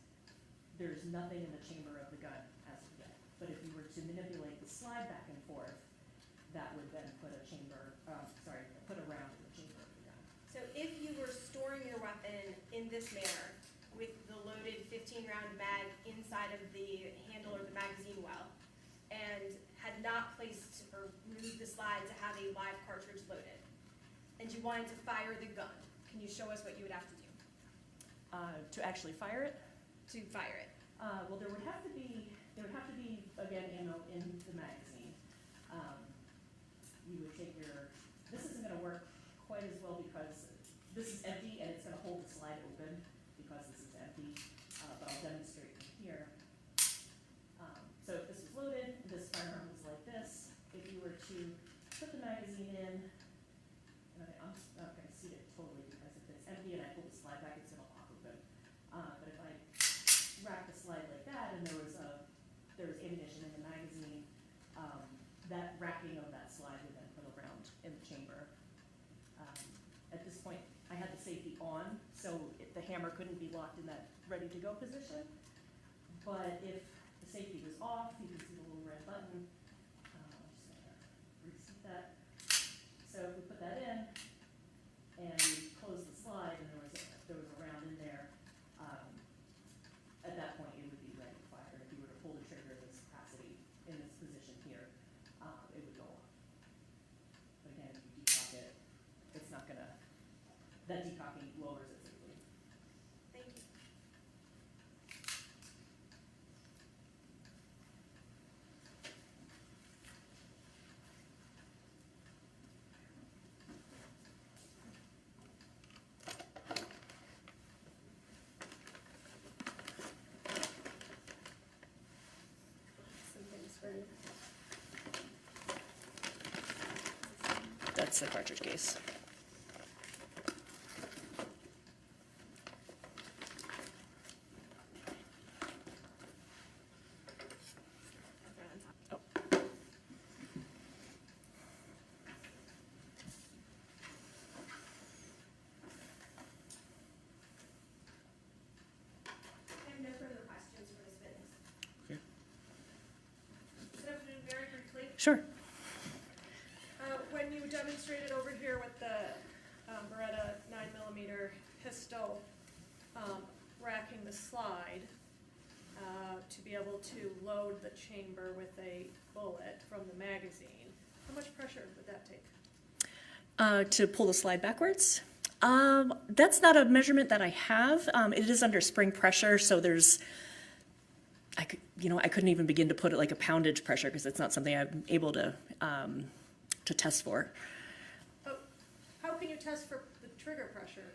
there's nothing in the chamber of the gun as of that would then put a chamber, put a round in the chamber of the gun. So if you were storing your weapon in this manner, with the loaded 15-round mag inside of the handle or the magazine well, and had not placed or removed the slide to have a live cartridge loaded, and you wanted to fire the gun, can you show us what you would have to do To actually fire it? to fire it? Well, there would have to be, again, ammo in the magazine. You would take this isn't gonna work quite as well because this is empty and it's gonna hold the slide open because this is empty, but I'll demonstrate from here. So if this was loaded, this firearm was like this. If you were to put the magazine in, okay, I'm not gonna seat it totally because if it's empty and I pull the slide back, it's gonna lock open. But if I rack the slide like that and there was ammunition in the magazine, that racking of that slide would then put a round in the chamber. At this point, I had the safety on, so the hammer couldn't be locked in that ready-to-go position. But if the safety was off, you can see the little red button. I'm just gonna reset that. So if we put that in and we close the slide and there was a round in there, at that point it would be ready to fire. If you were to pull the trigger in this capacity, in this position here, it would go off. But again, if you decock it, it's not gonna, that decocking lowers it safely. Thank you. That's the cartridge case. Oh. I have no further questions for this witness. Okay. So very briefly, Sure. When you demonstrated over here with the Beretta 9mm pistol, racking the slide to be able to load the chamber with a bullet from the magazine, how much pressure would that take? To pull the slide backwards? That's not a measurement that I have. It is under spring pressure, so I couldn't even begin to put it like a poundage pressure because it's not something I'm able to test for. How can you test for the trigger pressure?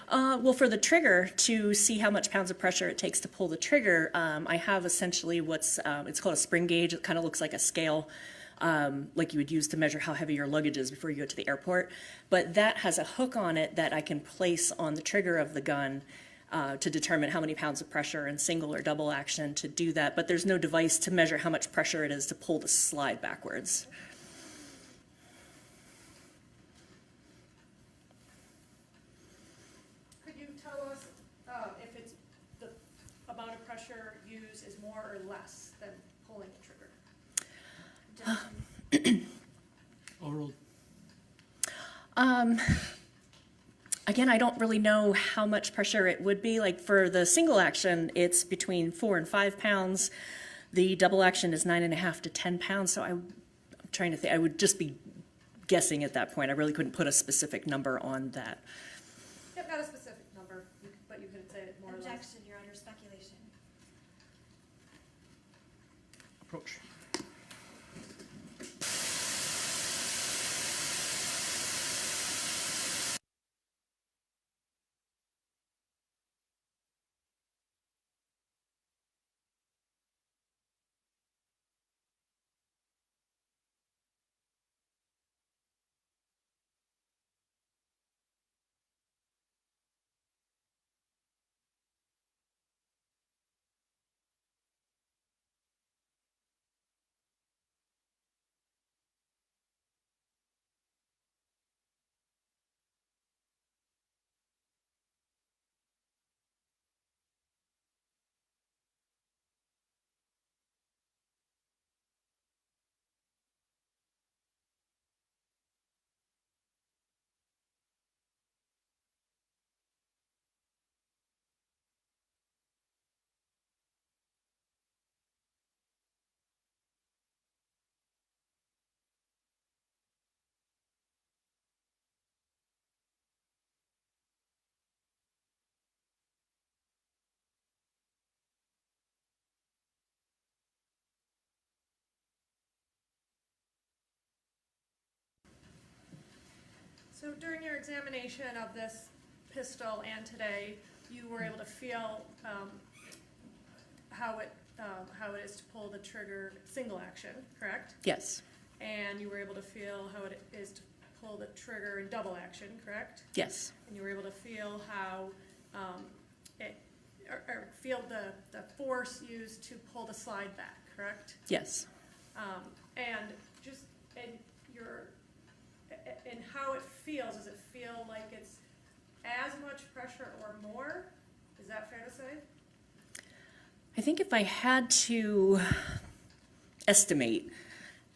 Well, for the trigger, to see how much pounds of pressure it takes to pull the trigger, I have essentially it's called a spring gauge. It kind of looks like a scale, like you would use to measure how heavy your luggage is before you go to the airport. But that has a hook on it that I can place on the trigger of the gun to determine how many pounds of pressure in single or double action to do that. But there's no device to measure how much pressure it is to pull the slide backwards. If it's the amount of pressure used is more or less than pulling the trigger? Overruled. Again, I don't really know how much pressure it would be. Like for the single action, it's between 4 and 5 pounds. The double action is 9.5 to 10 pounds. So I'm trying to think. I would just be guessing at that point. I really couldn't put a specific number on that. Yep, not a specific number, but you could say it more or less. Objection, you're under speculation. Approach. So during your examination of this pistol and today, you were able to feel how it is to pull the trigger single action, correct? Yes, And you were able to feel how it is to pull the trigger in double action, correct? yes, And you were able to feel how feel the force used to pull the slide back, correct? yes. And just in how it feels, does it feel like it's as much pressure or more? Is that fair to say? I think if I had to estimate,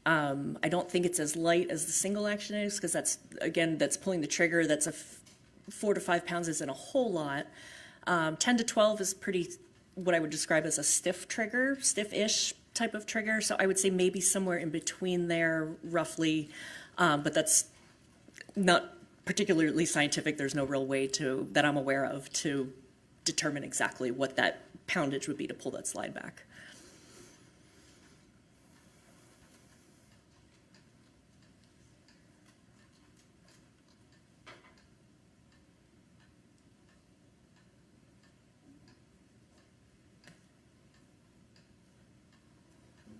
I don't think it's as light as the single action is, because that's pulling the trigger. That's 4 to 5 pounds isn't a whole lot. 10 to 12 is what I would describe as a stiff trigger, stiff-ish type of trigger. So I would say maybe somewhere in between there, roughly. But that's not particularly scientific. There's no real way that I'm aware of to determine exactly what that poundage would be to pull that slide back.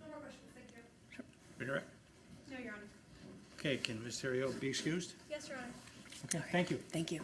No more questions, thank you. Redirect? No, Your Honor. Okay, can Ms. Theriault be excused? Yes, Your Honor. Okay, thank you. Thank you.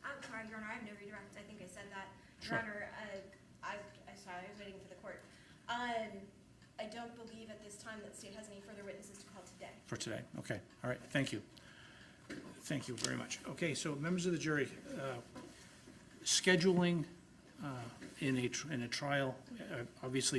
I'm sorry, Your Honor, I have no redirect. I think I said that. Sure. Your Honor, I was waiting for the court. I don't believe at this time that the state has any further witnesses to call today. For today, okay, all right, thank you. Thank you very much. Okay, so members of the jury, scheduling in a trial, obviously